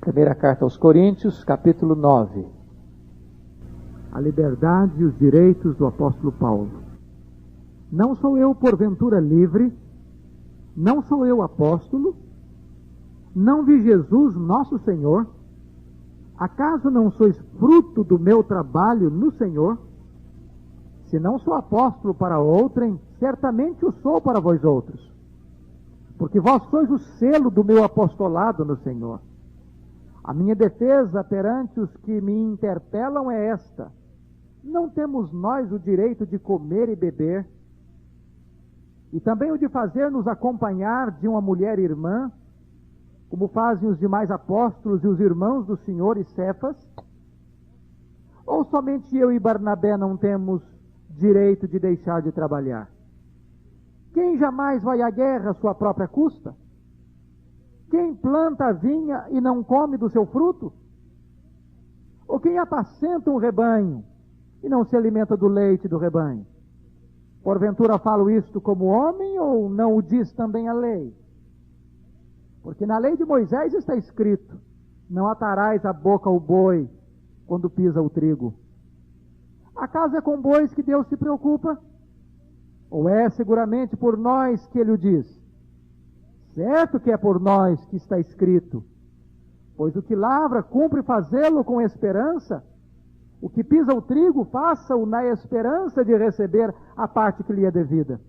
Primeira carta aos Coríntios, capítulo 9. A liberdade e os direitos do apóstolo Paulo. Não sou eu, porventura, livre? Não sou eu apóstolo? Não vi Jesus, nosso Senhor? Acaso não sois fruto do meu trabalho no Senhor? Se não sou apóstolo para outrem, certamente o sou para vós outros. Porque vós sois o selo do meu apostolado no Senhor. A minha defesa perante os que me interpelam é esta: não temos nós o direito de comer e beber, e também o de fazer-nos acompanhar de uma mulher irmã, como fazem os demais apóstolos e os irmãos do Senhor e Cefas? Ou somente eu e Barnabé não temos direito de deixar de trabalhar? Quem jamais vai à guerra à sua própria custa? Quem planta a vinha e não come do seu fruto? Ou quem apacenta um rebanho e não se alimenta do leite do rebanho? Porventura falo isto como homem, ou não o diz também a lei? Porque na lei de Moisés está escrito: não atarás a boca ao boi quando pisa o trigo. Acaso é com bois que Deus se preocupa? Ou é seguramente por nós que ele o diz? Certo que é por nós que está escrito: pois o que lavra cumpre fazê-lo com esperança, o que pisa o trigo faça-o na esperança de receber a parte que lhe é devida.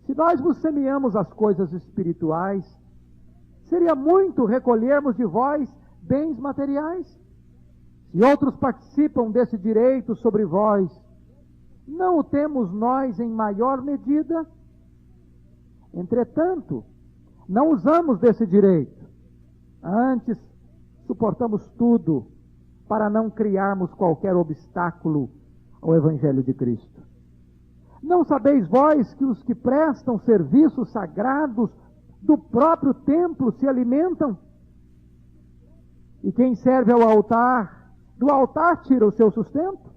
Se nós vos semeamos as coisas espirituais, seria muito recolhermos de vós bens materiais. Se outros participam desse direito sobre vós, não o temos nós em maior medida? Entretanto, não usamos desse direito. Antes, suportamos tudo para não criarmos qualquer obstáculo ao Evangelho de Cristo. Não sabeis vós que os que prestam serviços sagrados do próprio templo se alimentam? E quem serve ao altar, do altar tira o seu sustento?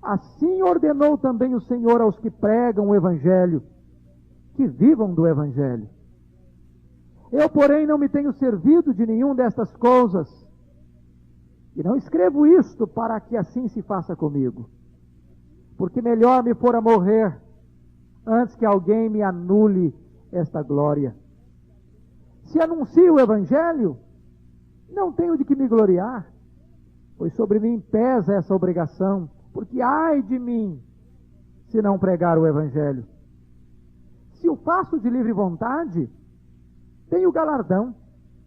Assim ordenou também o Senhor aos que pregam o Evangelho, que vivam do Evangelho. Eu, porém, não me tenho servido de nenhum destas coisas, e não escrevo isto para que assim se faça comigo, porque melhor me fora morrer antes que alguém me anule esta glória. Se anuncio o Evangelho, não tenho de que me gloriar, pois sobre mim pesa essa obrigação, porque ai de mim se não pregar o Evangelho. Se o faço de livre vontade, tenho galardão,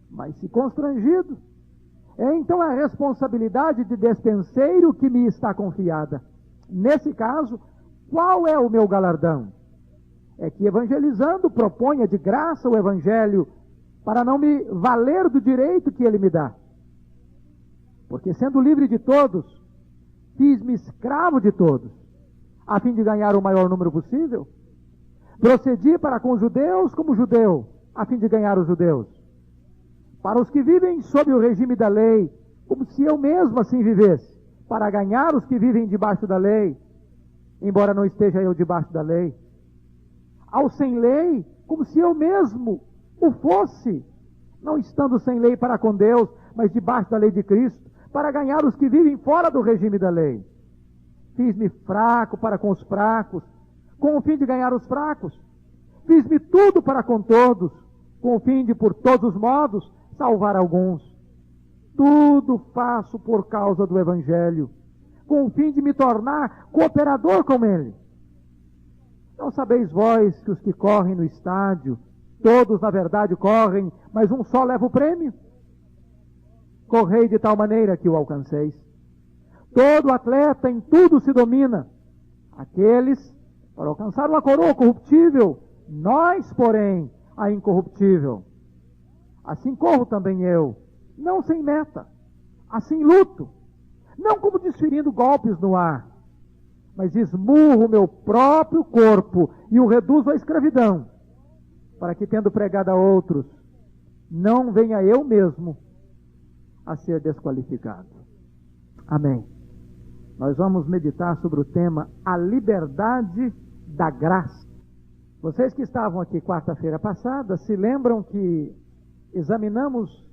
mas se constrangido, é então a responsabilidade de despenseiro que me está confiada. Nesse caso, qual é o meu galardão? É que evangelizando proponha de graça o Evangelho para não me valer do direito que ele me dá. Porque sendo livre de todos, fiz-me escravo de todos, a fim de ganhar o maior número possível. Procedi para com os judeus como judeu, a fim de ganhar os judeus. Para os que vivem sob o regime da lei, como se eu mesmo assim vivesse, para ganhar os que vivem debaixo da lei, embora não esteja eu debaixo da lei. Aos sem lei, como se eu mesmo o fosse, não estando sem lei para com Deus, mas debaixo da lei de Cristo, para ganhar os que vivem fora do regime da lei. Fiz-me fraco para com os fracos, com o fim de ganhar os fracos. Fiz-me tudo para com todos, com o fim de, por todos os modos, salvar alguns. Tudo faço por causa do Evangelho, com o fim de me tornar cooperador com ele. Não sabeis vós que os que correm no estádio, todos na verdade correm, mas um só leva o prêmio? Correi de tal maneira que o alcanceis. Todo atleta em tudo se domina. Aqueles para alcançar uma coroa corruptível, nós, porém, a incorruptível. Assim corro também eu, não sem meta. Assim luto, não como desferindo golpes no ar, mas esmurro o meu próprio corpo e o reduzo à escravidão, para que, tendo pregado a outros, não venha eu mesmo a ser desqualificado. Amém. Nós vamos meditar sobre o tema a liberdade da graça. Vocês que estavam aqui quarta-feira passada se lembram que examinamos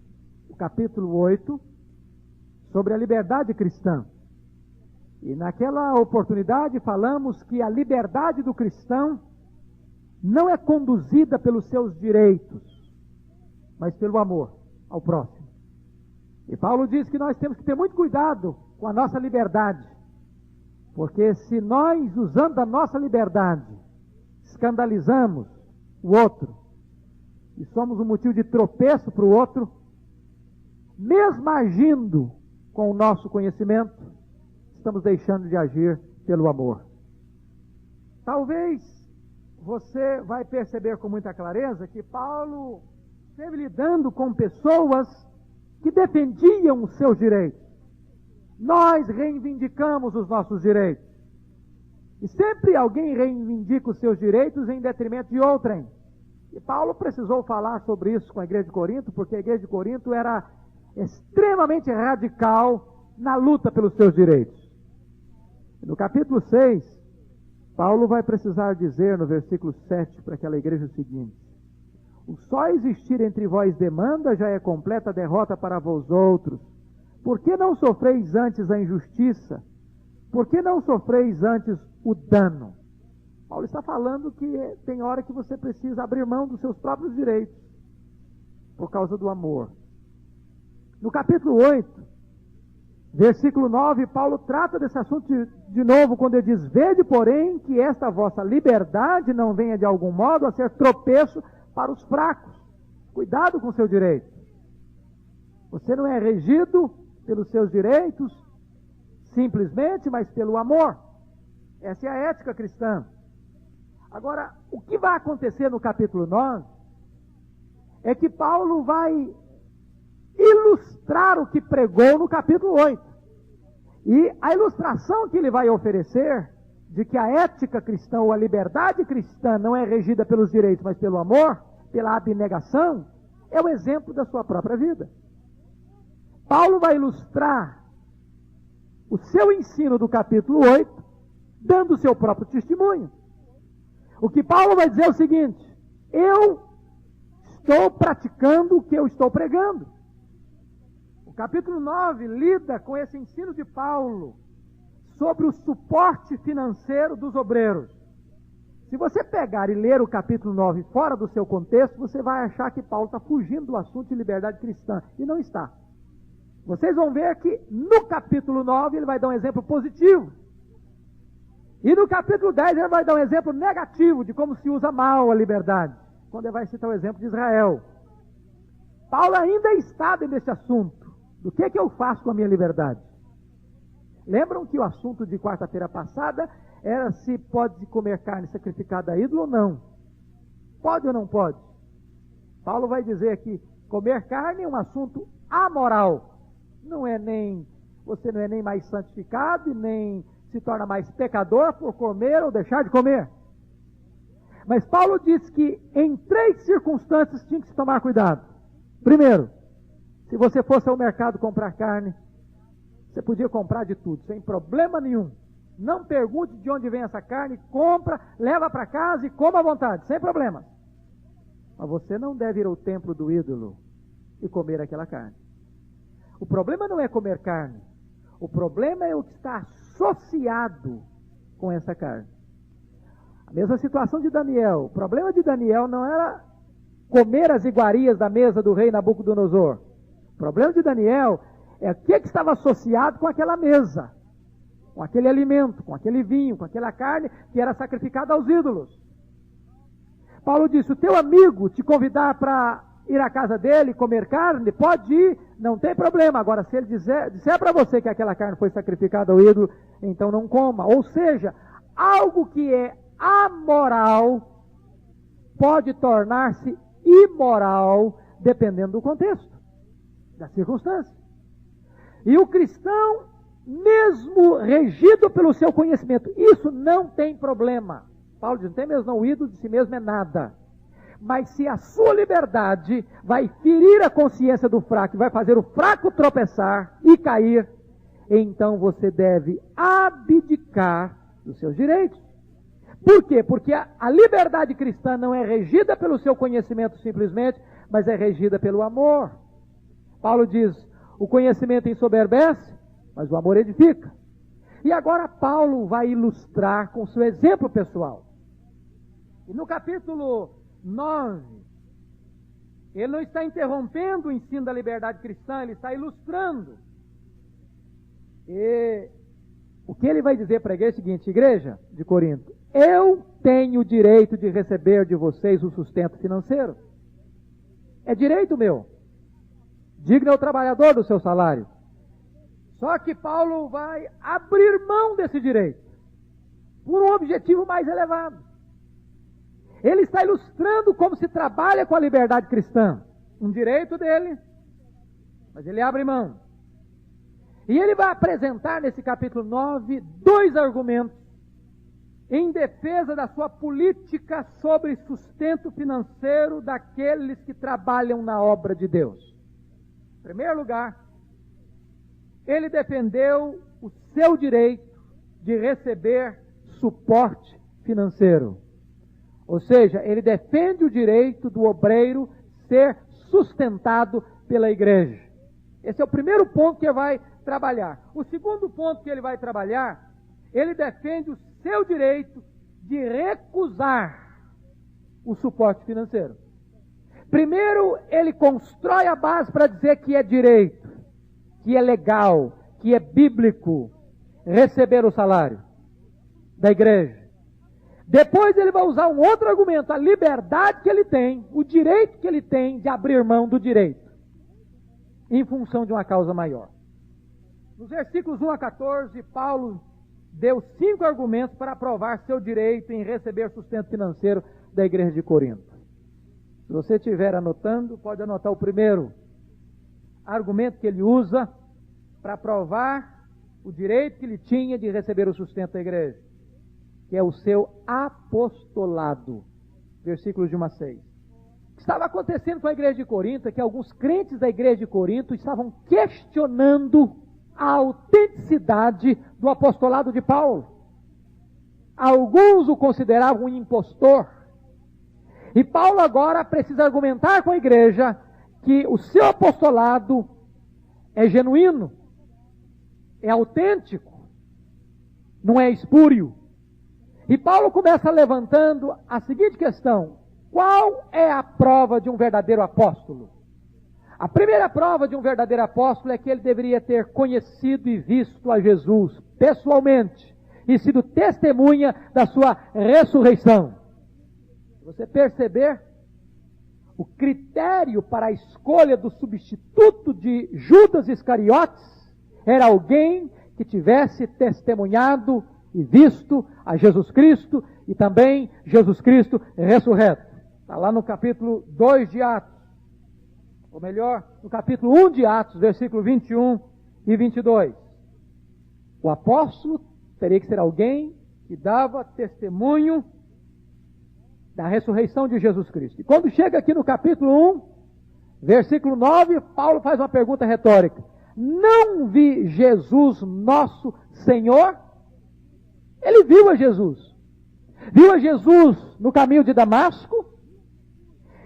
o capítulo 8, sobre a liberdade cristã. E naquela oportunidade falamos que a liberdade do cristão não é conduzida pelos seus direitos, mas pelo amor ao próximo. E Paulo diz que nós temos que ter muito cuidado com a nossa liberdade, porque se nós, usando a nossa liberdade, escandalizamos o outro, e somos um motivo de tropeço para o outro, mesmo agindo com o nosso conhecimento, estamos deixando de agir pelo amor. Talvez você vai perceber com muita clareza que Paulo esteve lidando com pessoas que defendiam os seus direitos. Nós reivindicamos os nossos direitos. E sempre alguém reivindica os seus direitos em detrimento de outrem. E Paulo precisou falar sobre isso com a igreja de Corinto, porque a igreja de Corinto era extremamente radical na luta pelos seus direitos. No capítulo 6, Paulo vai precisar dizer no versículo 7 para aquela igreja o seguinte: o só existir entre vós demanda já é completa derrota para vós outros. Por que não sofreis antes a injustiça? Por que não sofreis antes o dano? Paulo está falando que tem hora que você precisa abrir mão dos seus próprios direitos por causa do amor. No capítulo 8, versículo 9, Paulo trata desse assunto de novo, quando ele diz: vede, porém, que esta vossa liberdade não venha de algum modo a ser tropeço para os fracos. Cuidado com o seu direito. Você não é regido pelos seus direitos simplesmente, mas pelo amor. Essa é a ética cristã. Agora, o que vai acontecer no capítulo 9 é que Paulo vai ilustrar o que pregou no capítulo 8. E a ilustração que ele vai oferecer de que a ética cristã ou a liberdade cristã não é regida pelos direitos, mas pelo amor, pela abnegação, é o exemplo da sua própria vida. Paulo vai ilustrar o seu ensino do capítulo 8, dando o seu próprio testemunho. O que Paulo vai dizer é o seguinte: eu estou praticando o que eu estou pregando. O capítulo 9 lida com esse ensino de Paulo sobre o suporte financeiro dos obreiros. Se você pegar e ler o capítulo 9 fora do seu contexto, você vai achar que Paulo está fugindo do assunto de liberdade cristã, e não está. Vocês vão ver que no capítulo 9 ele vai dar um exemplo positivo. E no capítulo 10 ele vai dar um exemplo negativo de como se usa mal a liberdade, quando ele vai citar o exemplo de Israel. Paulo ainda está dentro desse assunto. Do que eu faço com a minha liberdade? Lembram que o assunto de quarta-feira passada era se pode comer carne sacrificada a ídolo ou não? Pode ou não pode? Paulo vai dizer que comer carne é um assunto amoral. Você não é nem mais santificado e nem se torna mais pecador por comer ou deixar de comer. Mas Paulo diz que em 3 circunstâncias tinha que se tomar cuidado. Primeiro, se você fosse ao mercado comprar carne, você podia comprar de tudo, sem problema nenhum. Não pergunte de onde vem essa carne, compra, leva para casa e coma à vontade, sem problema. Mas você não deve ir ao templo do ídolo e comer aquela carne. O problema não é comer carne. O problema é o que está associado com essa carne. A mesma situação de Daniel. O problema de Daniel não era comer as iguarias da mesa do rei Nabucodonosor. O problema de Daniel é o que estava associado com aquela mesa, com aquele alimento, com aquele vinho, com aquela carne que era sacrificada aos ídolos. Paulo disse: o teu amigo te convidar para ir à casa dele comer carne, pode ir, não tem problema. Agora, se ele disser para você que aquela carne foi sacrificada ao ídolo, então não coma. Ou seja, algo que é amoral pode tornar-se imoral dependendo do contexto, da circunstância. E o cristão, mesmo regido pelo seu conhecimento, isso não tem problema. Paulo diz: não tem mesmo não, o ídolo de si mesmo é nada. Mas se a sua liberdade vai ferir a consciência do fraco, vai fazer o fraco tropeçar e cair, então você deve abdicar dos seus direitos. Por quê? Porque a liberdade cristã não é regida pelo seu conhecimento simplesmente, mas é regida pelo amor. Paulo diz, o conhecimento ensoberbece, mas o amor edifica. E agora Paulo vai ilustrar com seu exemplo pessoal. E no capítulo 9, ele não está interrompendo o ensino da liberdade cristã, ele está ilustrando. E o que ele vai dizer para a igreja é o seguinte: igreja de Corinto, eu tenho o direito de receber de vocês o sustento financeiro. É direito meu. Digno é o trabalhador do seu salário. Só que Paulo vai abrir mão desse direito por um objetivo mais elevado. Ele está ilustrando como se trabalha com a liberdade cristã. Um direito dele, mas ele abre mão. E ele vai apresentar nesse capítulo 9 dois argumentos em defesa da sua política sobre sustento financeiro daqueles que trabalham na obra de Deus. Em primeiro lugar, ele defendeu o seu direito de receber suporte financeiro. Ou seja, ele defende o direito do obreiro ser sustentado pela igreja. Esse é o primeiro ponto que ele vai trabalhar. O segundo ponto que ele vai trabalhar, ele defende o seu direito de recusar o suporte financeiro. Primeiro, ele constrói a base para dizer que é direito, que é legal, que é bíblico receber o salário da igreja. Depois ele vai usar um outro argumento, a liberdade que ele tem, o direito que ele tem de abrir mão do direito, em função de uma causa maior. Nos versículos 1 a 14, Paulo deu 5 argumentos para provar seu direito em receber sustento financeiro da igreja de Corinto. Se você estiver anotando, pode anotar o primeiro argumento que ele usa para provar o direito que ele tinha de receber o sustento da igreja, que é o seu apostolado. Versículos de 1 a 6. O que estava acontecendo com a igreja de Corinto é que alguns crentes da igreja de Corinto estavam questionando a autenticidade do apostolado de Paulo. Alguns o consideravam um impostor. E Paulo agora precisa argumentar com a igreja que o seu apostolado é genuíno, é autêntico, não é espúrio. E Paulo começa levantando a seguinte questão: qual é a prova de um verdadeiro apóstolo? A primeira prova de um verdadeiro apóstolo é que ele deveria ter conhecido e visto a Jesus pessoalmente e sido testemunha da sua ressurreição. Se você perceber, o critério para a escolha do substituto de Judas Iscariotes era alguém que tivesse testemunhado e visto a Jesus Cristo e também Jesus Cristo ressurreto. Está lá no capítulo 2 de Atos, ou melhor, no capítulo 1 de Atos, versículo 21 e 22. O apóstolo teria que ser alguém que dava testemunho da ressurreição de Jesus Cristo. E quando chega aqui no capítulo 1, versículo 9, Paulo faz uma pergunta retórica: não vi Jesus nosso Senhor? Ele viu a Jesus. Viu a Jesus no caminho de Damasco.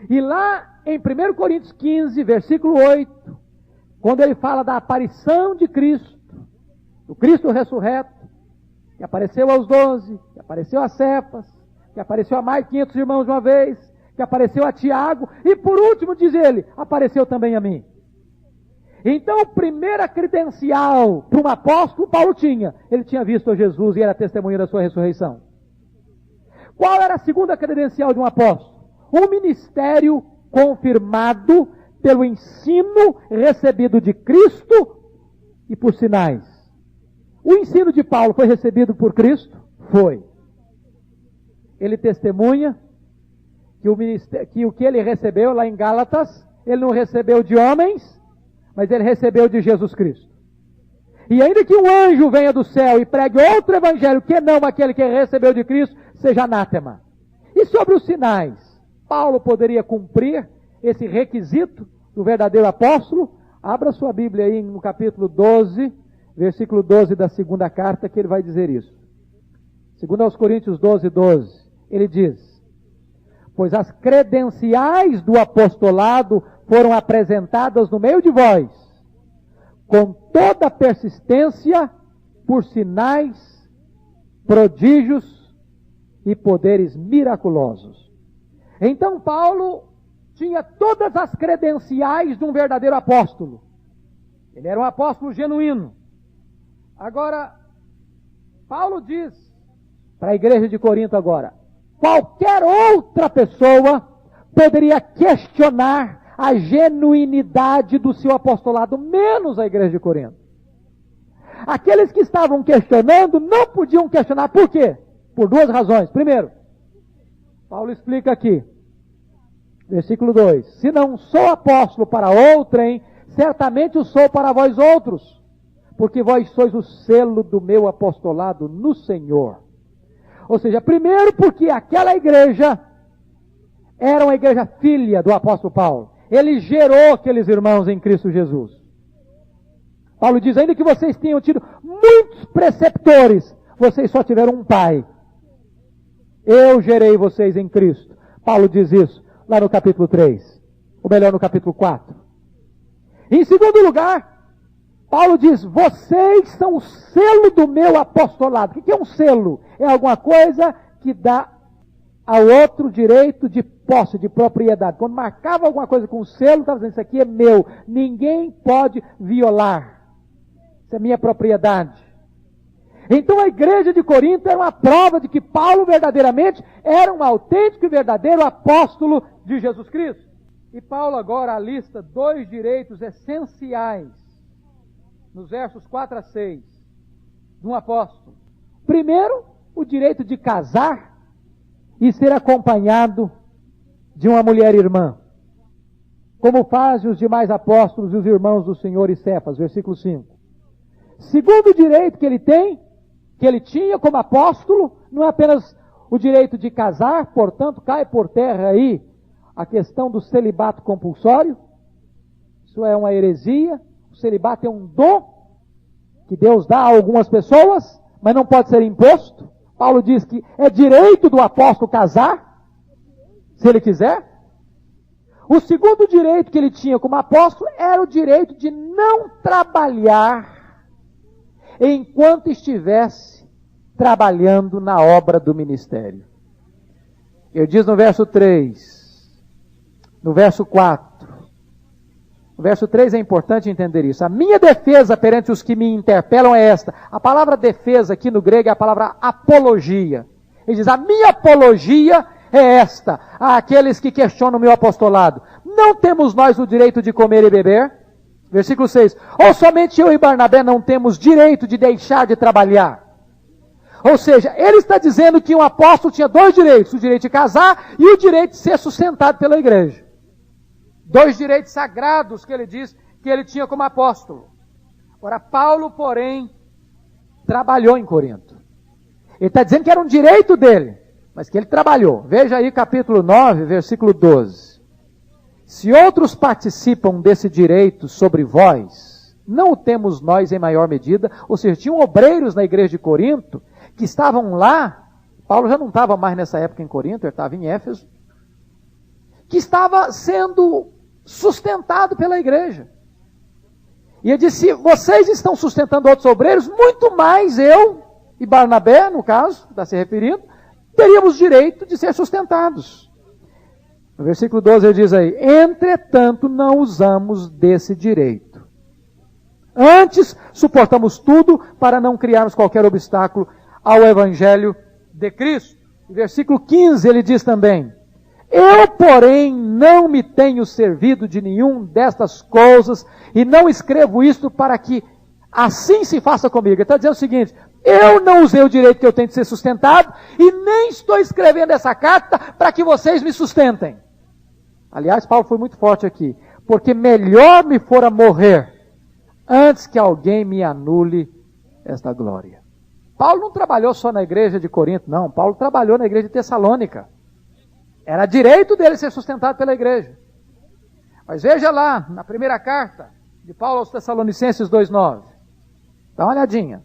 E lá em 1 Coríntios 15, versículo 8, quando ele fala da aparição de Cristo, do Cristo ressurreto, que apareceu aos 12, que apareceu a Cefas, que apareceu a mais de 500 irmãos de uma vez, que apareceu a Tiago, e por último, diz ele, apareceu também a mim. Então, a primeira credencial para um apóstolo, Paulo tinha. Ele tinha visto a Jesus e era testemunha da sua ressurreição. Qual era a segunda credencial de um apóstolo? Um ministério confirmado pelo ensino recebido de Cristo e por sinais. O ensino de Paulo foi recebido por Cristo? Foi. Ele testemunha que o que ele recebeu lá em Gálatas, ele não recebeu de homens, mas ele recebeu de Jesus Cristo. E ainda que um anjo venha do céu e pregue outro evangelho que não aquele que recebeu de Cristo, seja anátema. E sobre os sinais, Paulo poderia cumprir esse requisito do verdadeiro apóstolo? Abra sua Bíblia aí no capítulo 12, versículo 12 da segunda carta, que ele vai dizer isso. Segundo aos Coríntios 12, 12, ele diz: pois as credenciais do apostolado foram apresentadas no meio de vós, com toda persistência, por sinais, prodígios e poderes miraculosos. Então Paulo tinha todas as credenciais de um verdadeiro apóstolo. Ele era um apóstolo genuíno. Agora, Paulo diz para a igreja de Corinto agora, qualquer outra pessoa poderia questionar a genuinidade do seu apostolado, menos a igreja de Corinto. Aqueles que estavam questionando não podiam questionar. Por quê? Por duas razões. Primeiro, Paulo explica aqui, versículo 2: se não sou apóstolo para outrem, certamente o sou para vós outros, porque vós sois o selo do meu apostolado no Senhor. Ou seja, primeiro porque aquela igreja era uma igreja filha do apóstolo Paulo. Ele gerou aqueles irmãos em Cristo Jesus. Paulo diz, ainda que vocês tenham tido muitos preceptores, vocês só tiveram um pai. Eu gerei vocês em Cristo. Paulo diz isso lá no capítulo 3. Ou melhor, no capítulo 4. Em segundo lugar, Paulo diz, vocês são o selo do meu apostolado. O que é um selo? É alguma coisa que dá ao outro direito de posse, de propriedade. Quando marcava alguma coisa com o selo, estava dizendo, isso aqui é meu. Ninguém pode violar. Isso é minha propriedade. Então a igreja de Corinto era uma prova de que Paulo verdadeiramente era um autêntico e verdadeiro apóstolo de Jesus Cristo. E Paulo agora alista dois direitos essenciais, nos versos 4 a 6, de um apóstolo. Primeiro, o direito de casar e ser acompanhado de uma mulher irmã, como fazem os demais apóstolos e os irmãos do Senhor e Cefas, versículo 5. Segundo direito que ele tem, que ele tinha como apóstolo, não é apenas o direito de casar, portanto cai por terra aí a questão do celibato compulsório. Isso é uma heresia. O celibato é um dom que Deus dá a algumas pessoas, mas não pode ser imposto. Paulo diz que é direito do apóstolo casar, se ele quiser. O segundo direito que ele tinha como apóstolo era o direito de não trabalhar enquanto estivesse trabalhando na obra do ministério. Ele diz no verso 3, no verso 4, no verso 3 é importante entender isso. A minha defesa perante os que me interpelam é esta. A palavra defesa aqui no grego é a palavra apologia. Ele diz, a minha apologia é esta, àqueles que questionam o meu apostolado. Não temos nós o direito de comer e beber? Versículo 6. Ou somente eu e Barnabé não temos direito de deixar de trabalhar? Ou seja, ele está dizendo que um apóstolo tinha dois direitos, o direito de casar e o direito de ser sustentado pela igreja. Dois direitos sagrados que ele diz que ele tinha como apóstolo. Ora, Paulo, porém, trabalhou em Corinto. Ele está dizendo que era um direito dele, mas que ele trabalhou. Veja aí capítulo 9, versículo 12. Se outros participam desse direito sobre vós, não o temos nós em maior medida. Ou seja, tinham obreiros na igreja de Corinto que estavam lá. Paulo já não estava mais nessa época em Corinto, ele estava em Éfeso, que estava sendo sustentado pela igreja. E ele disse, vocês estão sustentando outros obreiros, muito mais eu e Barnabé, no caso, está se referindo, teríamos direito de ser sustentados. No versículo 12 ele diz aí, entretanto não usamos desse direito. Antes, suportamos tudo para não criarmos qualquer obstáculo ao evangelho de Cristo. No versículo 15 ele diz também, eu, porém, não me tenho servido de nenhum destas coisas e não escrevo isto para que assim se faça comigo. Ele está dizendo o seguinte, eu não usei o direito que eu tenho de ser sustentado e nem estou escrevendo essa carta para que vocês me sustentem. Aliás, Paulo foi muito forte aqui, porque melhor me fora morrer antes que alguém me anule esta glória. Paulo não trabalhou só na igreja de Corinto, não. Paulo trabalhou na igreja de Tessalônica. Era direito dele ser sustentado pela igreja. Mas veja lá, na primeira carta de Paulo aos Tessalonicenses 2,9. Dá uma olhadinha.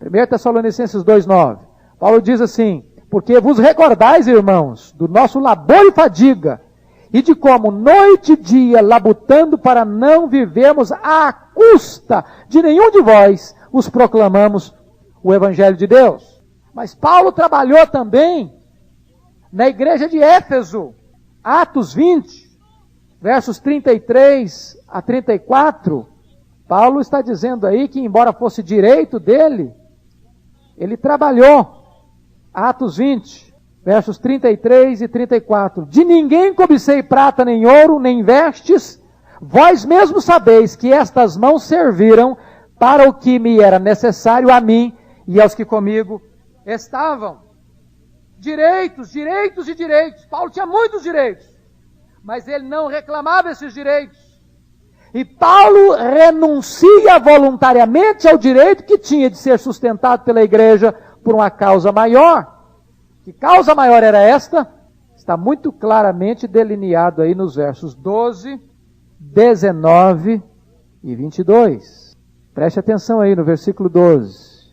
1 Tessalonicenses 2,9. Paulo diz assim, porque vos recordais, irmãos, do nosso labor e fadiga, e de como noite e dia, labutando para não vivermos à custa de nenhum de vós, vos proclamamos o Evangelho de Deus. Mas Paulo trabalhou também na igreja de Éfeso, Atos 20, versos 33 a 34, Paulo está dizendo aí que, embora fosse direito dele, ele trabalhou. Atos 20, versos 33 e 34. De ninguém cobicei prata, nem ouro, nem vestes. Vós mesmos sabeis que estas mãos serviram para o que me era necessário a mim e aos que comigo estavam. Direitos, direitos e direitos. Paulo tinha muitos direitos, mas ele não reclamava esses direitos. E Paulo renuncia voluntariamente ao direito que tinha de ser sustentado pela igreja por uma causa maior. Que causa maior era esta? Está muito claramente delineado aí nos versos 12, 19 e 22. Preste atenção aí no versículo 12.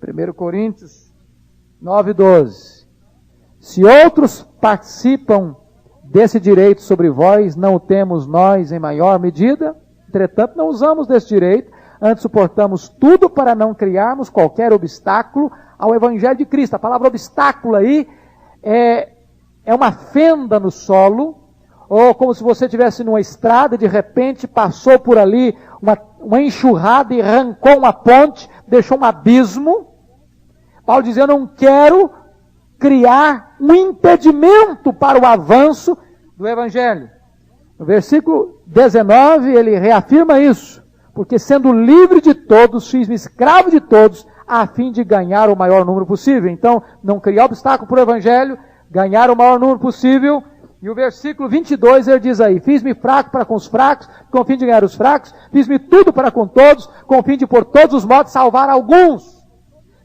1 Coríntios 9, 12. Se outros participam desse direito sobre vós, não o temos nós em maior medida? Entretanto, não usamos desse direito, antes suportamos tudo para não criarmos qualquer obstáculo ao Evangelho de Cristo. A palavra obstáculo aí é uma fenda no solo, ou como se você estivesse numa estrada, de repente passou por ali uma enxurrada e arrancou uma ponte, deixou um abismo. Paulo diz, eu não quero criar um impedimento para o avanço do Evangelho. No versículo 19 ele reafirma isso, porque sendo livre de todos, fiz-me escravo de todos, a fim de ganhar o maior número possível. Então, não criar obstáculo para o Evangelho, ganhar o maior número possível. E o versículo 22 ele diz aí, fiz-me fraco para com os fracos, com o fim de ganhar os fracos, fiz-me tudo para com todos, com o fim de por todos os modos salvar alguns.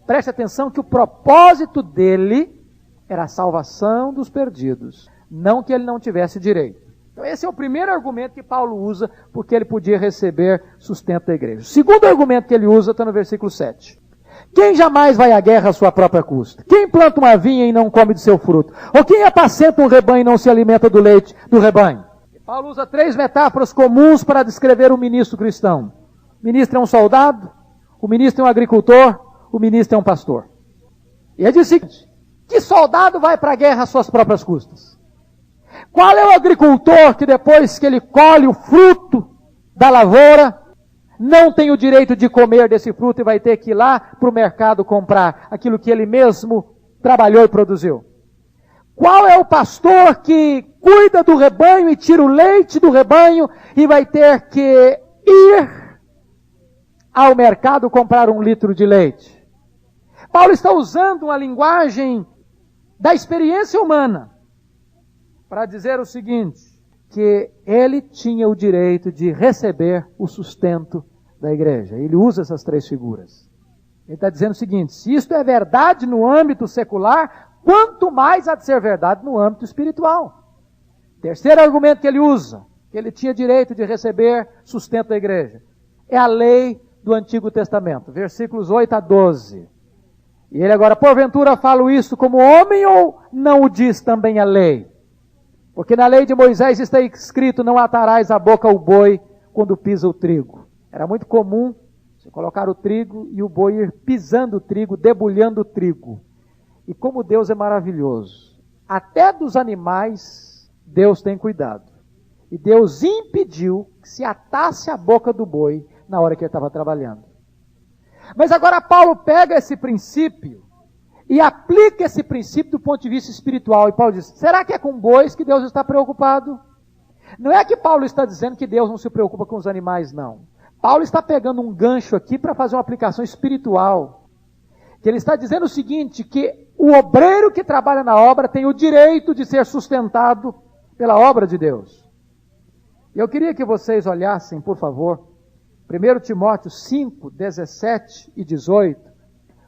Preste atenção que o propósito dele era a salvação dos perdidos, não que ele não tivesse direito. Então esse é o primeiro argumento que Paulo usa, porque ele podia receber sustento da igreja. O segundo argumento que ele usa está no versículo 7. Quem jamais vai à guerra à sua própria custa? Quem planta uma vinha e não come de seu fruto? Ou quem apacenta um rebanho e não se alimenta do leite do rebanho? Paulo usa 3 metáforas comuns para descrever o ministro cristão. O ministro é um soldado, o ministro é um agricultor, o ministro é um pastor. E ele diz o seguinte, que soldado vai para a guerra às suas próprias custas? Qual é o agricultor que depois que ele colhe o fruto da lavoura, não tem o direito de comer desse fruto e vai ter que ir lá para o mercado comprar aquilo que ele mesmo trabalhou e produziu? Qual é o pastor que cuida do rebanho e tira o leite do rebanho e vai ter que ir ao mercado comprar 1 litro de leite? Paulo está usando uma linguagem da experiência humana para dizer o seguinte, que ele tinha o direito de receber o sustento da igreja. Ele usa essas 3 figuras. Ele está dizendo o seguinte, se isto é verdade no âmbito secular, quanto mais há de ser verdade no âmbito espiritual. Terceiro argumento que ele usa, que ele tinha direito de receber sustento da igreja, é a lei do Antigo Testamento, versículos 8 a 12. E ele agora, porventura, falo isso como homem ou não o diz também a lei? Porque na lei de Moisés está escrito, não atarás a boca ao boi quando pisa o trigo. Era muito comum você colocar o trigo e o boi ir pisando o trigo, debulhando o trigo. E como Deus é maravilhoso. Até dos animais, Deus tem cuidado. E Deus impediu que se atasse a boca do boi na hora que ele estava trabalhando. Mas agora Paulo pega esse princípio e aplica esse princípio do ponto de vista espiritual. E Paulo diz, será que é com bois que Deus está preocupado? Não é que Paulo está dizendo que Deus não se preocupa com os animais, não. Paulo está pegando um gancho aqui para fazer uma aplicação espiritual. Que ele está dizendo o seguinte, que o obreiro que trabalha na obra tem o direito de ser sustentado pela obra de Deus. Eu queria que vocês olhassem, por favor, 1 Timóteo 5, 17 e 18,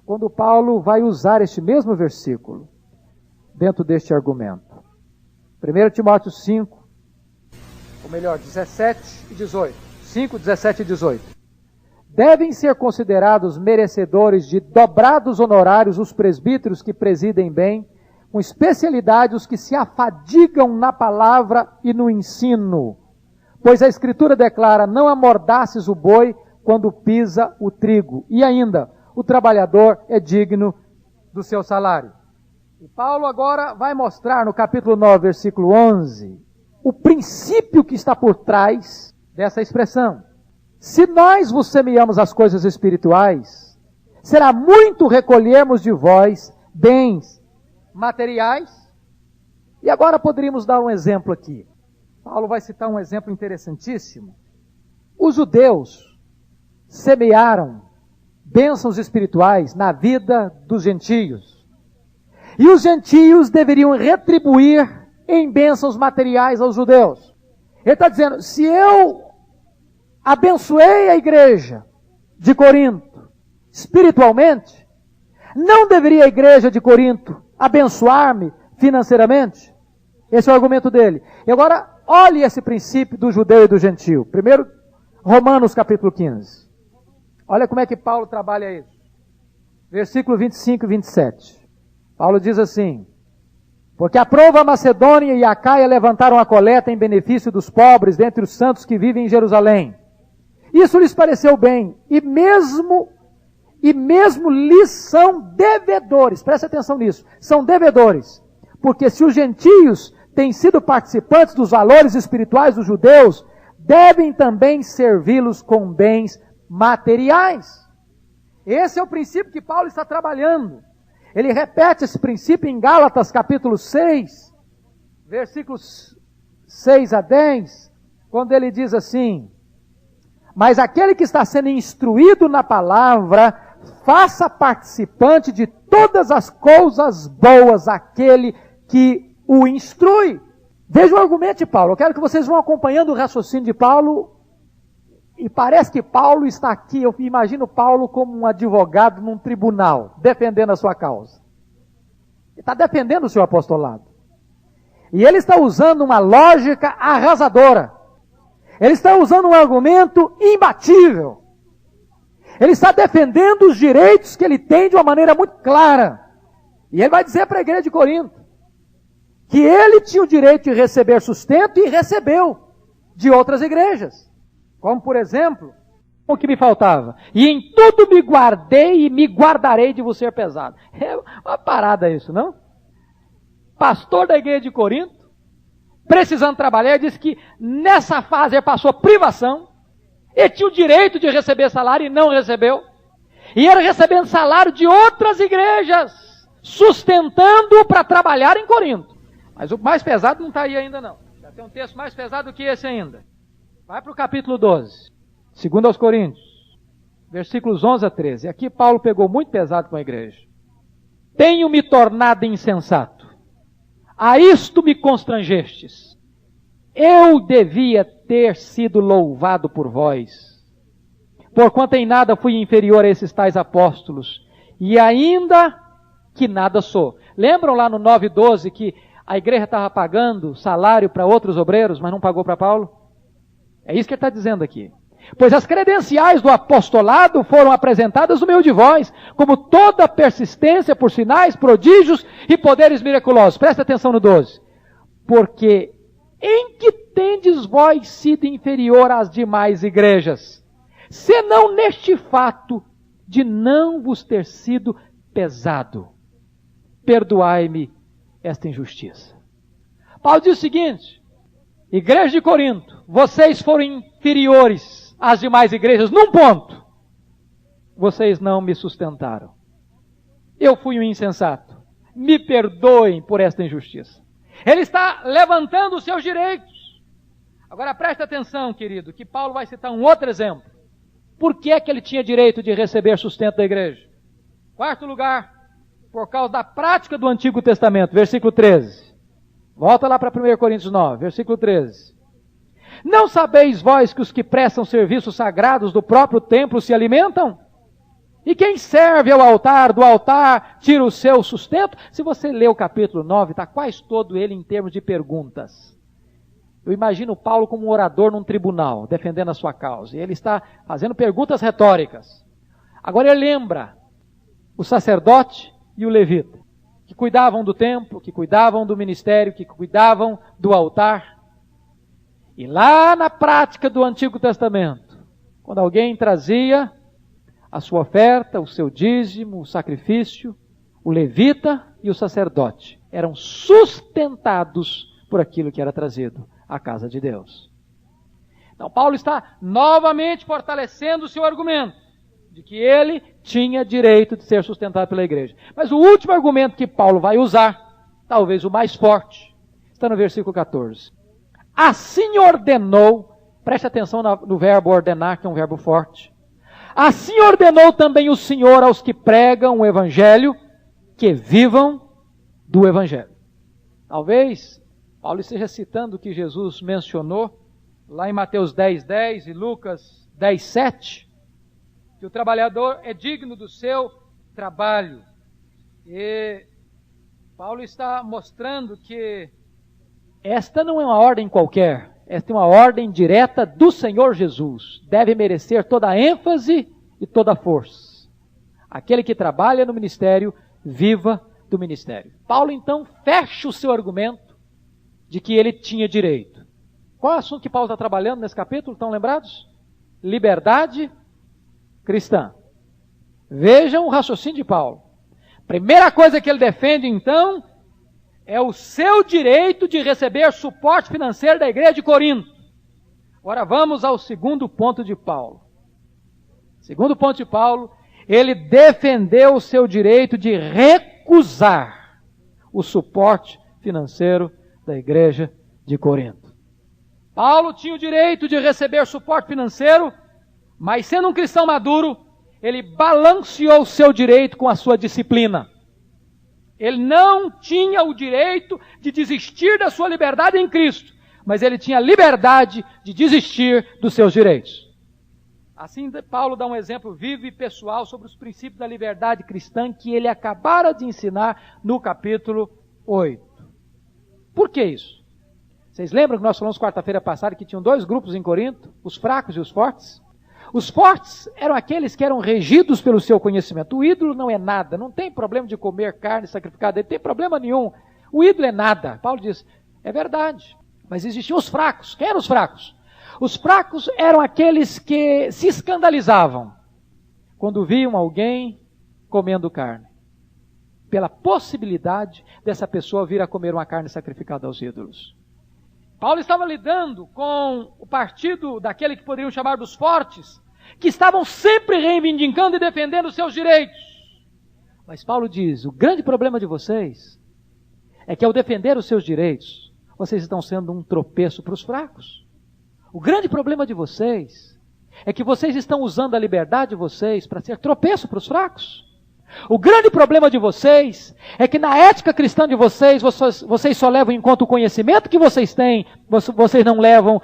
quando Paulo vai usar este mesmo versículo dentro deste argumento. 1 Timóteo 5, ou melhor, 17 e 18. 5, 17 e 18. Devem ser considerados merecedores de dobrados honorários os presbíteros que presidem bem, com especialidade os que se afadigam na palavra e no ensino. Pois a Escritura declara, não amordaces o boi quando pisa o trigo. E ainda, o trabalhador é digno do seu salário. E Paulo agora vai mostrar no capítulo 9, versículo 11, o princípio que está por trás dessa expressão. Se nós vos semeamos as coisas espirituais, será muito recolhermos de vós bens materiais. E agora poderíamos dar um exemplo aqui. Paulo vai citar um exemplo interessantíssimo. Os judeus semearam bênçãos espirituais na vida dos gentios. E os gentios deveriam retribuir em bênçãos materiais aos judeus. Ele está dizendo, se eu abençoei a igreja de Corinto espiritualmente, não deveria a igreja de Corinto abençoar-me financeiramente? Esse é o argumento dele. E agora, olhe esse princípio do judeu e do gentio. Primeiro, Romanos capítulo 15. Olha como é que Paulo trabalha isso. Versículo 25 e 27. Paulo diz assim, porque aprova a Macedônia e a Acaia levantaram a coleta em benefício dos pobres dentre os santos que vivem em Jerusalém. Isso lhes pareceu bem, e mesmo lhes são devedores. Preste atenção nisso. São devedores. Porque se os gentios têm sido participantes dos valores espirituais dos judeus, devem também servi-los com bens materiais. Esse é o princípio que Paulo está trabalhando. Ele repete esse princípio em Gálatas capítulo 6, versículos 6 a 10, quando ele diz assim, mas aquele que está sendo instruído na palavra, faça participante de todas as coisas boas aquele que o instrui. Veja o argumento de Paulo. Eu quero que vocês vão acompanhando o raciocínio de Paulo. E parece que Paulo está aqui, eu imagino Paulo como um advogado num tribunal, defendendo a sua causa. Ele está defendendo o seu apostolado. E ele está usando uma lógica arrasadora. Ele está usando um argumento imbatível. Ele está defendendo os direitos que ele tem de uma maneira muito clara. E ele vai dizer para a igreja de Corinto que ele tinha o direito de receber sustento e recebeu de outras igrejas. Como, por exemplo, o que me faltava. E em tudo me guardei e me guardarei de vos ser pesado. É uma parada isso, não? Pastor da igreja de Corinto, precisando trabalhar, disse que nessa fase ele passou privação. Ele tinha o direito de receber salário e não recebeu. E ele recebendo salário de outras igrejas, sustentando para trabalhar em Corinto. Mas o mais pesado não está aí ainda não. Já tem um texto mais pesado do que esse ainda. Vai para o capítulo 12, 2 aos Coríntios, versículos 11 a 13. Aqui Paulo pegou muito pesado com a igreja. Tenho-me tornado insensato. A isto me constrangestes. Eu devia ter sido louvado por vós, porquanto em nada fui inferior a esses tais apóstolos, e ainda que nada sou. Lembram lá no 9:12 que a igreja estava pagando salário para outros obreiros, mas não pagou para Paulo? É isso que ele está dizendo aqui. Pois as credenciais do apostolado foram apresentadas no meio de vós, como toda persistência por sinais, prodígios e poderes miraculosos. Presta atenção no 12. Porque em que tendes vós sido inferior às demais igrejas, senão neste fato de não vos ter sido pesado? Perdoai-me esta injustiça. Paulo diz o seguinte, igreja de Corinto, vocês foram inferiores às demais igrejas num ponto. Vocês não me sustentaram. Eu fui um insensato. Me perdoem por esta injustiça. Ele está levantando os seus direitos. Agora presta atenção, querido, que Paulo vai citar um outro exemplo. Por que é que ele tinha direito de receber sustento da igreja? Quarto lugar, por causa da prática do Antigo Testamento, versículo 13. Volta lá para 1 Coríntios 9, versículo 13. Não sabeis vós que os que prestam serviços sagrados do próprio templo se alimentam? E quem serve ao altar, do altar tira o seu sustento? Se você ler o capítulo 9, está quase todo ele em termos de perguntas. Eu imagino Paulo como um orador num tribunal, defendendo a sua causa. E ele está fazendo perguntas retóricas. Agora ele lembra o sacerdote e o levita, que cuidavam do templo, que cuidavam do ministério, que cuidavam do altar. E lá na prática do Antigo Testamento, quando alguém trazia a sua oferta, o seu dízimo, o sacrifício, o levita e o sacerdote eram sustentados por aquilo que era trazido à casa de Deus. Então Paulo está novamente fortalecendo o seu argumento de que ele tinha direito de ser sustentado pela igreja. Mas o último argumento que Paulo vai usar, talvez o mais forte, está no versículo 14. Assim ordenou, preste atenção no verbo ordenar, que é um verbo forte. Assim ordenou também o Senhor aos que pregam o Evangelho, que vivam do Evangelho. Talvez Paulo esteja citando o que Jesus mencionou lá em Mateus 10:10 e Lucas 10:7, que o trabalhador é digno do seu trabalho. E Paulo está mostrando que esta não é uma ordem qualquer, esta é uma ordem direta do Senhor Jesus. Deve merecer toda a ênfase e toda a força. Aquele que trabalha no ministério, viva do ministério. Paulo então fecha o seu argumento de que ele tinha direito. Qual é o assunto que Paulo está trabalhando nesse capítulo? Estão lembrados? Liberdade cristã. Vejam o raciocínio de Paulo. Primeira coisa que ele defende então é o seu direito de receber suporte financeiro da igreja de Corinto. Agora vamos ao segundo ponto de Paulo. Segundo ponto de Paulo, ele defendeu o seu direito de recusar o suporte financeiro da igreja de Corinto. Paulo tinha o direito de receber suporte financeiro, mas sendo um cristão maduro, ele balanceou o seu direito com a sua disciplina. Ele não tinha o direito de desistir da sua liberdade em Cristo, mas ele tinha liberdade de desistir dos seus direitos. Assim, Paulo dá um exemplo vivo e pessoal sobre os princípios da liberdade cristã que ele acabara de ensinar no capítulo 8. Por que isso? Vocês lembram que nós falamos quarta-feira passada que tinham dois grupos em Corinto, os fracos e os fortes? Os fortes eram aqueles que eram regidos pelo seu conhecimento. O ídolo não é nada, não tem problema de comer carne sacrificada, não tem problema nenhum. O ídolo é nada. Paulo diz, é verdade, mas existiam os fracos. Quem eram os fracos? Os fracos eram aqueles que se escandalizavam quando viam alguém comendo carne, pela possibilidade dessa pessoa vir a comer uma carne sacrificada aos ídolos. Paulo estava lidando com o partido daquele que poderiam chamar dos fortes, que estavam sempre reivindicando e defendendo os seus direitos. Mas Paulo diz, o grande problema de vocês é que ao defender os seus direitos, vocês estão sendo um tropeço para os fracos. O grande problema de vocês é que vocês estão usando a liberdade de vocês para ser tropeço para os fracos. O grande problema de vocês é que na ética cristã de vocês só levam em conta o conhecimento que vocês têm, vocês não levam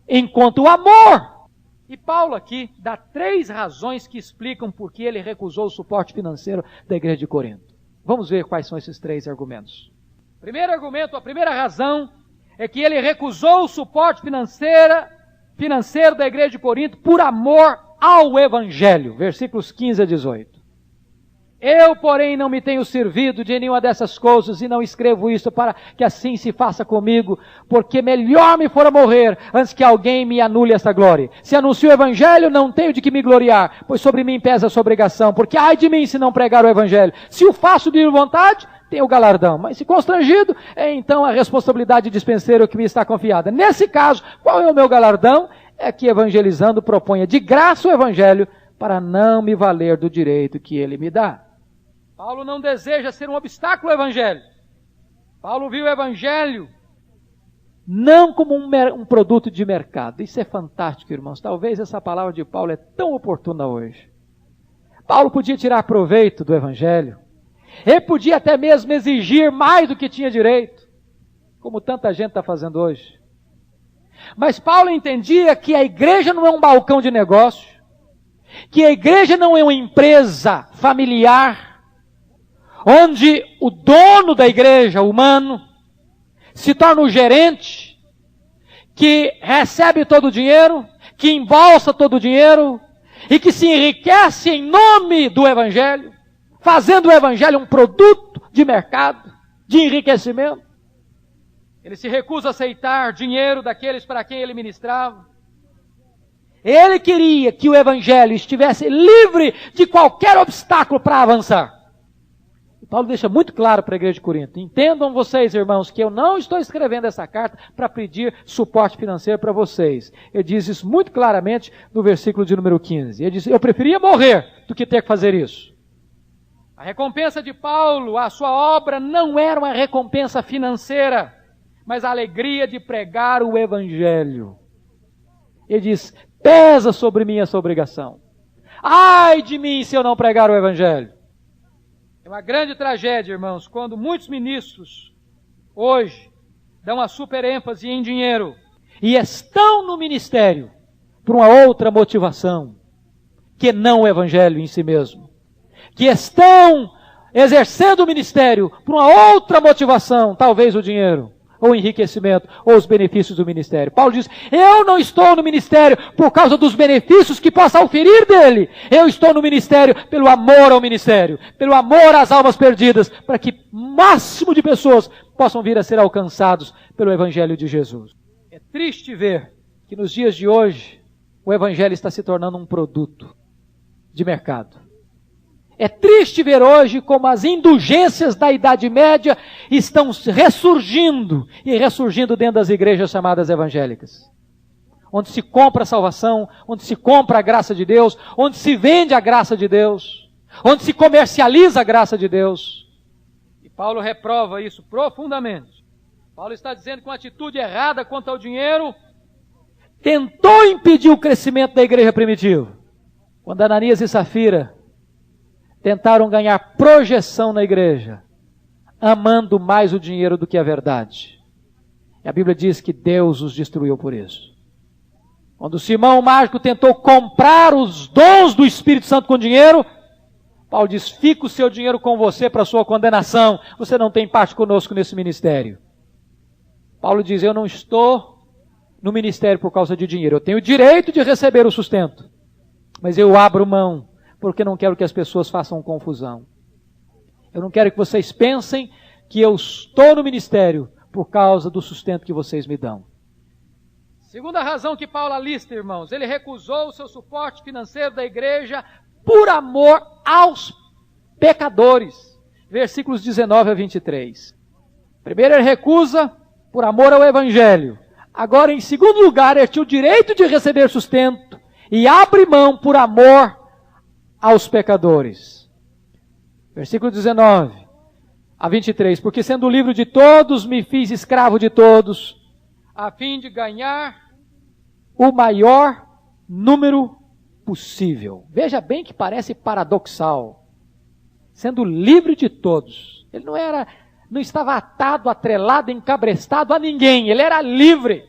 em conta o amor. E Paulo aqui dá 3 razões que explicam por que ele recusou o suporte financeiro da igreja de Corinto. Vamos ver quais são esses 3 argumentos. Primeiro argumento, a primeira razão é que ele recusou o suporte financeiro da igreja de Corinto por amor ao Evangelho. Versículos 15 a 18. Eu, porém, não me tenho servido de nenhuma dessas coisas e não escrevo isso para que assim se faça comigo, porque melhor me fora morrer antes que alguém me anule essa glória. Se anuncio o Evangelho, não tenho de que me gloriar, pois sobre mim pesa essa obrigação, porque ai de mim se não pregar o Evangelho. Se o faço de vontade, tenho o galardão, mas se constrangido, é então a responsabilidade de dispenseiro que me está confiada. Nesse caso, qual é o meu galardão? É que evangelizando proponha de graça o Evangelho para não me valer do direito que ele me dá. Paulo não deseja ser um obstáculo ao Evangelho. Paulo viu o Evangelho não como um produto de mercado. Isso é fantástico, irmãos. Talvez essa palavra de Paulo é tão oportuna hoje. Paulo podia tirar proveito do Evangelho. Ele podia até mesmo exigir mais do que tinha direito, como tanta gente está fazendo hoje. Mas Paulo entendia que a igreja não é um balcão de negócio, que a igreja não é uma empresa familiar, onde o dono da igreja, humano, se torna o gerente, que recebe todo o dinheiro, que embolsa todo o dinheiro, e que se enriquece em nome do Evangelho, fazendo o Evangelho um produto produto, de mercado, de enriquecimento. Ele se recusa a aceitar dinheiro daqueles para quem ele ministrava. Ele queria que o evangelho estivesse livre de qualquer obstáculo para avançar. E Paulo deixa muito claro para a igreja de Corinto: entendam vocês, irmãos, que eu não estou escrevendo essa carta para pedir suporte financeiro para vocês. Ele diz isso muito claramente no versículo de número 15. Ele diz: eu preferia morrer do que ter que fazer isso. A recompensa de Paulo, a sua obra, não era uma recompensa financeira, mas a alegria de pregar o evangelho. Ele diz: pesa sobre mim essa obrigação. Ai de mim se eu não pregar o evangelho. É uma grande tragédia, irmãos, quando muitos ministros hoje dão a super ênfase em dinheiro e estão no ministério por uma outra motivação que não o evangelho em si mesmo. Que estão exercendo o ministério por uma outra motivação, talvez o dinheiro, ou o enriquecimento, ou os benefícios do ministério. Paulo diz: eu não estou no ministério por causa dos benefícios que possa oferir dele. Eu estou no ministério pelo amor ao ministério, pelo amor às almas perdidas, para que o máximo de pessoas possam vir a ser alcançados pelo evangelho de Jesus. É triste ver que nos dias de hoje o evangelho está se tornando um produto de mercado. É triste ver hoje como as indulgências da Idade Média estão ressurgindo e ressurgindo dentro das igrejas chamadas evangélicas. Onde se compra a salvação, onde se compra a graça de Deus, onde se vende a graça de Deus, onde se comercializa a graça de Deus. E Paulo reprova isso profundamente. Paulo está dizendo que uma atitude errada quanto ao dinheiro tentou impedir o crescimento da igreja primitiva. Quando Ananias e Safira tentaram ganhar projeção na igreja, amando mais o dinheiro do que a verdade. E a Bíblia diz que Deus os destruiu por isso. Quando Simão o mágico tentou comprar os dons do Espírito Santo com dinheiro, Paulo diz: fica o seu dinheiro com você para a sua condenação, você não tem parte conosco nesse ministério. Paulo diz: eu não estou no ministério por causa de dinheiro, eu tenho o direito de receber o sustento, mas eu abro mão, porque não quero que as pessoas façam confusão. Eu não quero que vocês pensem que eu estou no ministério por causa do sustento que vocês me dão. Segunda razão que Paulo lista, irmãos: ele recusou o seu suporte financeiro da igreja por amor aos pecadores. Versículos 19 a 23. Primeiro, ele recusa por amor ao evangelho. Agora, em segundo lugar, ele tinha o direito de receber sustento e abre mão por amor aos pecadores. Versículo 19 a 23. Porque sendo livre de todos, me fiz escravo de todos, a fim de ganhar o maior número possível. Veja bem que parece paradoxal. Sendo livre de todos. Ele não estava atado, atrelado, encabrestado a ninguém. Ele era livre.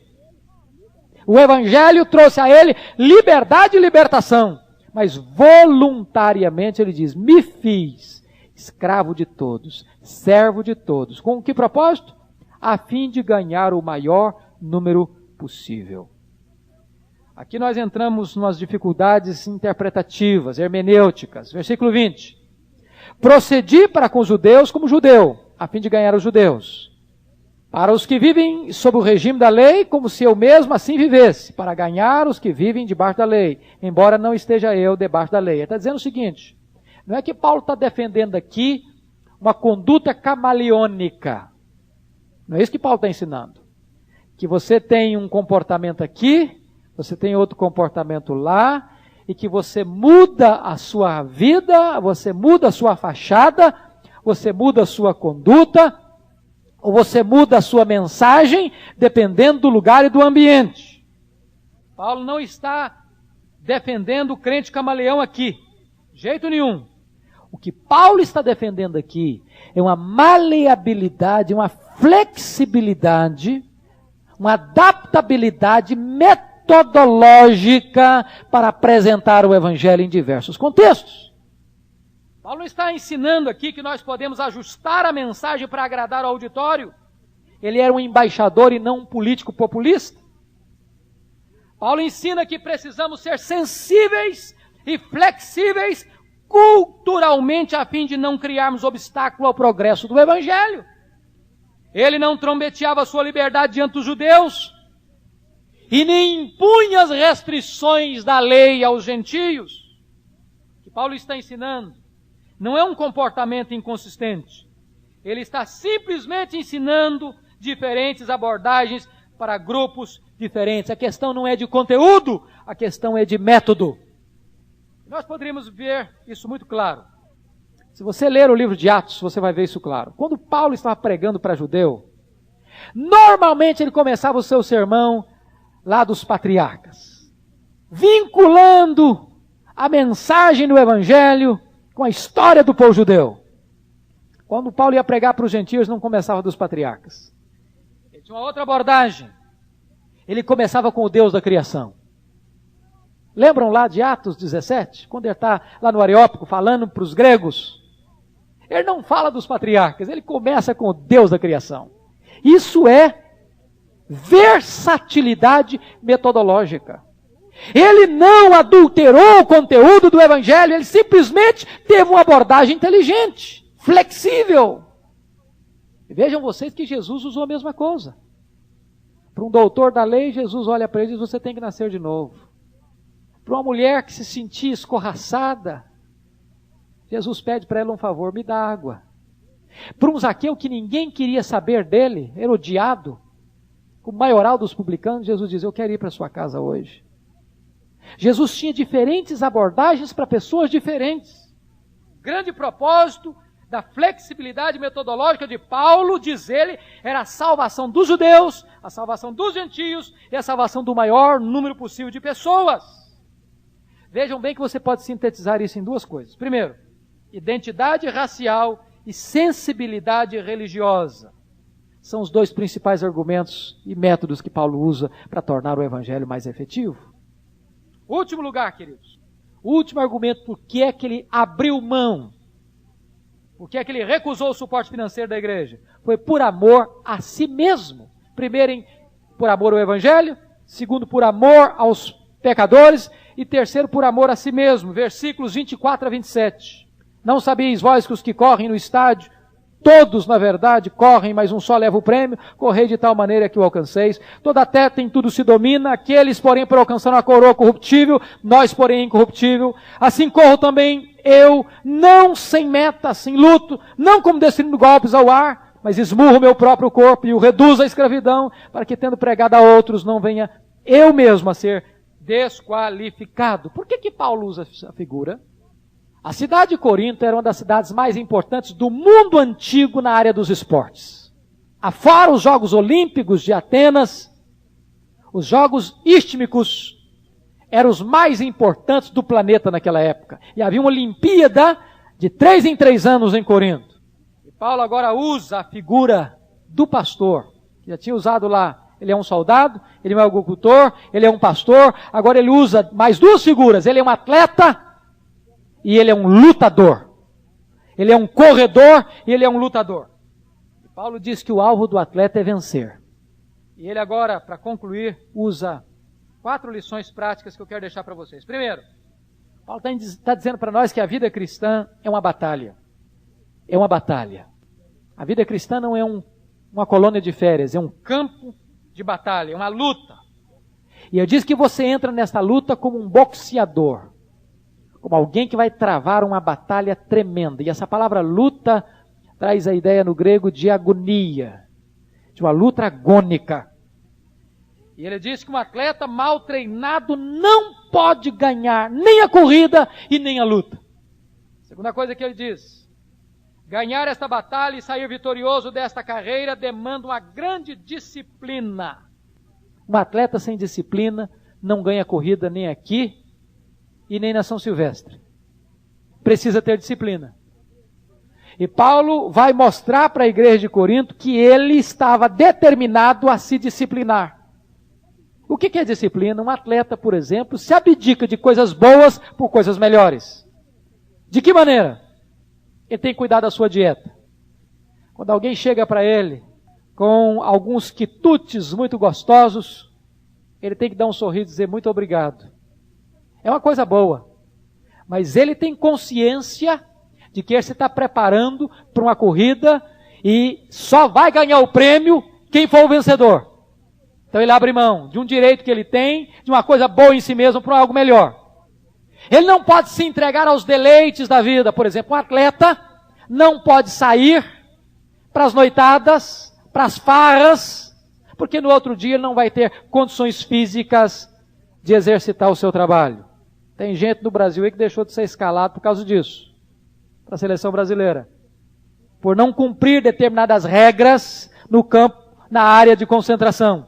O evangelho trouxe a ele liberdade e libertação. Mas voluntariamente ele diz: me fiz escravo de todos, servo de todos. Com que propósito? A fim de ganhar o maior número possível. Aqui nós entramos nas dificuldades interpretativas, hermenêuticas. Versículo 20. Procedi para com os judeus como judeu, a fim de ganhar os judeus. Para os que vivem sob o regime da lei, como se eu mesmo assim vivesse, para ganhar os que vivem debaixo da lei, embora não esteja eu debaixo da lei. Ele está dizendo o seguinte: não é que Paulo está defendendo aqui uma conduta camaleônica. Não é isso que Paulo está ensinando. Que você tem um comportamento aqui, você tem outro comportamento lá, e que você muda a sua vida, você muda a sua fachada, você muda a sua conduta, ou você muda a sua mensagem, dependendo do lugar e do ambiente. Paulo não está defendendo o crente camaleão aqui, de jeito nenhum. O que Paulo está defendendo aqui é uma maleabilidade, uma flexibilidade, uma adaptabilidade metodológica para apresentar o evangelho em diversos contextos. Paulo não está ensinando aqui que nós podemos ajustar a mensagem para agradar ao auditório. Ele era um embaixador e não um político populista. Paulo ensina que precisamos ser sensíveis e flexíveis culturalmente a fim de não criarmos obstáculo ao progresso do Evangelho. Ele não trombeteava sua liberdade diante dos judeus e nem impunha as restrições da lei aos gentios. O que Paulo está ensinando não é um comportamento inconsistente. Ele está simplesmente ensinando diferentes abordagens para grupos diferentes. A questão não é de conteúdo, a questão é de método. Nós poderíamos ver isso muito claro. Se você ler o livro de Atos, você vai ver isso claro. Quando Paulo estava pregando para judeu, normalmente ele começava o seu sermão lá dos patriarcas, vinculando a mensagem do Evangelho com a história do povo judeu. Quando Paulo ia pregar para os gentios, não começava dos patriarcas. Ele tinha uma outra abordagem. Ele começava com o Deus da criação. Lembram lá de Atos 17? Quando ele está lá no Areópago falando para os gregos. Ele não fala dos patriarcas, ele começa com o Deus da criação. Isso é versatilidade metodológica. Ele não adulterou o conteúdo do Evangelho, ele simplesmente teve uma abordagem inteligente, flexível. E vejam vocês que Jesus usou a mesma coisa. Para um doutor da lei, Jesus olha para ele e diz, você tem que nascer de novo. Para uma mulher que se sentia escorraçada, Jesus pede para ela um favor, me dá água. Para um Zaqueu que ninguém queria saber dele, era odiado, o maioral dos publicanos, Jesus diz, eu quero ir para a sua casa hoje. Jesus tinha diferentes abordagens para pessoas diferentes. O grande propósito da flexibilidade metodológica de Paulo, diz ele, era a salvação dos judeus, a salvação dos gentios e a salvação do maior número possível de pessoas. Vejam bem que você pode sintetizar isso em duas coisas. Primeiro, identidade racial e sensibilidade religiosa. São os dois principais argumentos e métodos que Paulo usa para tornar o Evangelho mais efetivo. Último lugar, queridos. O último argumento, por que é que ele abriu mão? Por que é que ele recusou o suporte financeiro da igreja? Foi por amor a si mesmo. Primeiro, por amor ao Evangelho. Segundo, por amor aos pecadores. E terceiro, por amor a si mesmo. Versículos 24 a 27. Não sabeis vós que os que correm no estádio, todos, na verdade, correm, mas um só leva o prêmio, correi de tal maneira que o alcanceis. Toda atleta em tudo se domina, aqueles, porém, por alcançar a coroa corruptível, nós, porém, incorruptível. Assim corro também eu, não sem meta, sem luto, não como desferindo golpes ao ar, mas esmurro meu próprio corpo e o reduzo à escravidão, para que, tendo pregado a outros, não venha eu mesmo a ser desqualificado. Por que Paulo usa essa figura? A cidade de Corinto era uma das cidades mais importantes do mundo antigo na área dos esportes. Afora os Jogos Olímpicos de Atenas, os Jogos Istmicos eram os mais importantes do planeta naquela época. E havia uma Olimpíada de 3 em 3 anos em Corinto. E Paulo agora usa a figura do pastor, que já tinha usado lá. Ele é um soldado, ele é um agricultor, ele é um pastor. Agora ele usa mais duas figuras. Ele é um atleta e ele é um lutador. Ele é um corredor e ele é um lutador. E Paulo diz que o alvo do atleta é vencer. E ele agora, para concluir, usa 4 lições práticas que eu quero deixar para vocês. Primeiro, Paulo está dizendo para nós que a vida cristã é uma batalha. É uma batalha. A vida cristã não é uma colônia de férias, é um campo de batalha, é uma luta. E ele diz que você entra nessa luta como um boxeador, como alguém que vai travar uma batalha tremenda. E essa palavra luta traz a ideia no grego de agonia, de uma luta agônica. E ele diz que um atleta mal treinado não pode ganhar nem a corrida e nem a luta. Segunda coisa que ele diz: ganhar esta batalha e sair vitorioso desta carreira demanda uma grande disciplina. Um atleta sem disciplina não ganha corrida nem aqui e nem na São Silvestre. Precisa ter disciplina. E Paulo vai mostrar para a igreja de Corinto que ele estava determinado a se disciplinar. O que é disciplina? Um atleta, por exemplo, se abdica de coisas boas por coisas melhores. De que maneira? Ele tem que cuidar da sua dieta. Quando alguém chega para ele com alguns quitutes muito gostosos, ele tem que dar um sorriso e dizer muito obrigado. É uma coisa boa. Mas ele tem consciência de que ele se está preparando para uma corrida e só vai ganhar o prêmio quem for o vencedor. Então ele abre mão de um direito que ele tem, de uma coisa boa em si mesmo para algo melhor. Ele não pode se entregar aos deleites da vida. Por exemplo, um atleta não pode sair para as noitadas, para as farras, porque no outro dia ele não vai ter condições físicas de exercitar o seu trabalho. Tem gente no Brasil aí que deixou de ser escalado por causa disso, para a seleção brasileira, por não cumprir determinadas regras no campo, na área de concentração.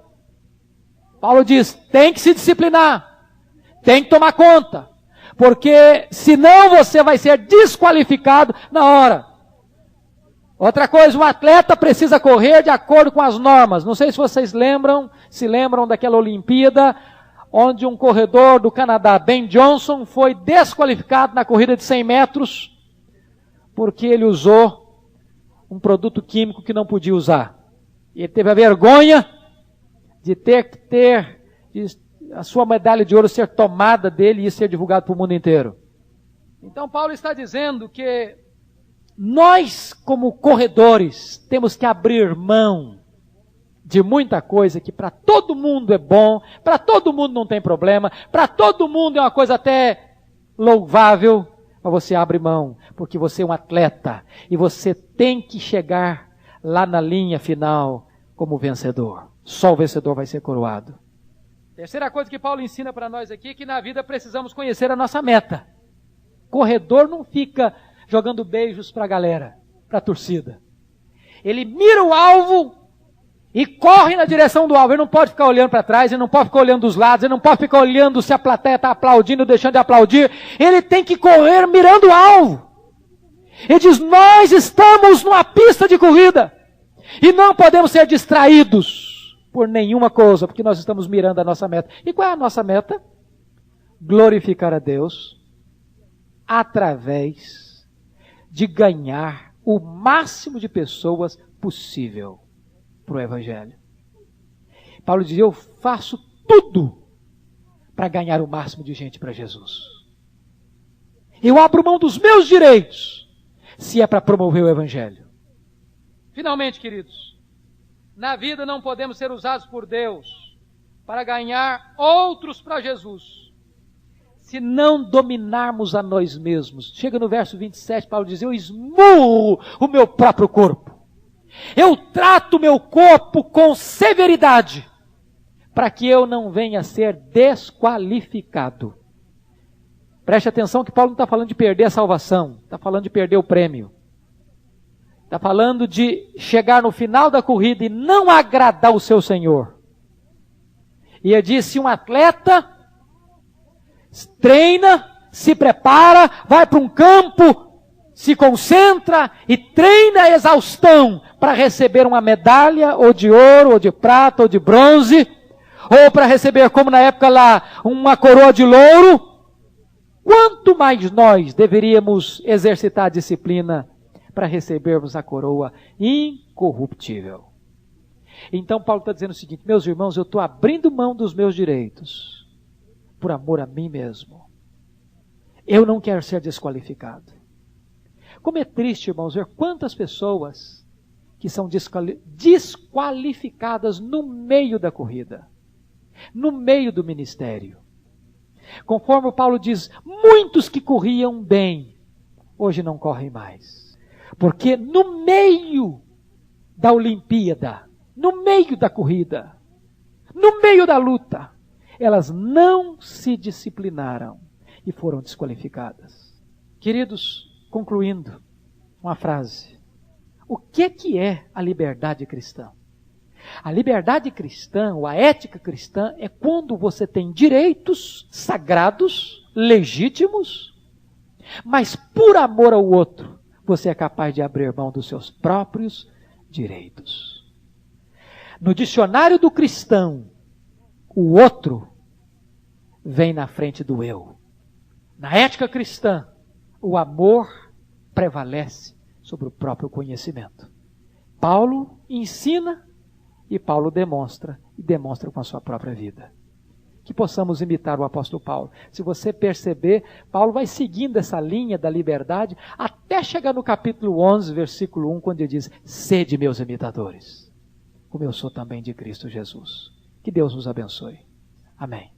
Paulo diz, tem que se disciplinar, tem que tomar conta, porque senão você vai ser desqualificado na hora. Outra coisa, o atleta precisa correr de acordo com as normas. Não sei se vocês se lembram daquela Olimpíada, onde um corredor do Canadá, Ben Johnson, foi desqualificado na corrida de 100 metros, porque ele usou um produto químico que não podia usar. E ele teve a vergonha de a sua medalha de ouro ser tomada dele e ser divulgado para o mundo inteiro. Então Paulo está dizendo que nós, como corredores, temos que abrir mão de muita coisa que para todo mundo é bom, para todo mundo não tem problema, para todo mundo é uma coisa até louvável, mas você abre mão, porque você é um atleta e você tem que chegar lá na linha final como vencedor. Só o vencedor vai ser coroado. Terceira coisa que Paulo ensina para nós aqui é que na vida precisamos conhecer a nossa meta. Corredor não fica jogando beijos para a galera, para a torcida. Ele mira o alvo e corre na direção do alvo. Ele não pode ficar olhando para trás, ele não pode ficar olhando dos lados, ele não pode ficar olhando se a plateia está aplaudindo ou deixando de aplaudir. Ele tem que correr mirando o alvo. Ele diz, nós estamos numa pista de corrida e não podemos ser distraídos por nenhuma coisa, porque nós estamos mirando a nossa meta. E qual é a nossa meta? Glorificar a Deus através de ganhar o máximo de pessoas possível para o Evangelho. Paulo diz, eu faço tudo para ganhar o máximo de gente para Jesus. Eu abro mão dos meus direitos, se é para promover o Evangelho. Finalmente, queridos, na vida não podemos ser usados por Deus para ganhar outros para Jesus, se não dominarmos a nós mesmos. Chega no verso 27, Paulo diz, eu esmurro o meu próprio corpo. Eu trato o meu corpo com severidade, para que eu não venha a ser desqualificado. Preste atenção que Paulo não está falando de perder a salvação, está falando de perder o prêmio. Está falando de chegar no final da corrida e não agradar o seu Senhor. E ele diz, se um atleta treina, se prepara, vai para um campo, se concentra e treina a exaustão para receber uma medalha, ou de ouro, ou de prata, ou de bronze, ou para receber, como na época lá, uma coroa de louro, quanto mais nós deveríamos exercitar a disciplina para recebermos a coroa incorruptível. Então Paulo está dizendo o seguinte, meus irmãos, eu estou abrindo mão dos meus direitos, por amor a mim mesmo. Eu não quero ser desqualificado. Como é triste, irmãos, ver quantas pessoas que são desqualificadas no meio da corrida, no meio do ministério. Conforme o Paulo diz, muitos que corriam bem, hoje não correm mais. Porque no meio da Olimpíada, no meio da corrida, no meio da luta, elas não se disciplinaram e foram desqualificadas. Queridos, concluindo, uma frase. O que é a liberdade cristã? A liberdade cristã, ou a ética cristã, é quando você tem direitos sagrados, legítimos, mas por amor ao outro, você é capaz de abrir mão dos seus próprios direitos. No dicionário do cristão, o outro vem na frente do eu. Na ética cristã, o amor prevalece sobre o próprio conhecimento. Paulo ensina e Paulo demonstra, e demonstra com a sua própria vida. Que que possamos imitar o apóstolo Paulo. Se você perceber, Paulo vai seguindo essa linha da liberdade até chegar no capítulo 11, versículo 1, quando ele diz: sede meus imitadores, como eu sou também de Cristo Jesus. Que Deus nos abençoe. Amém.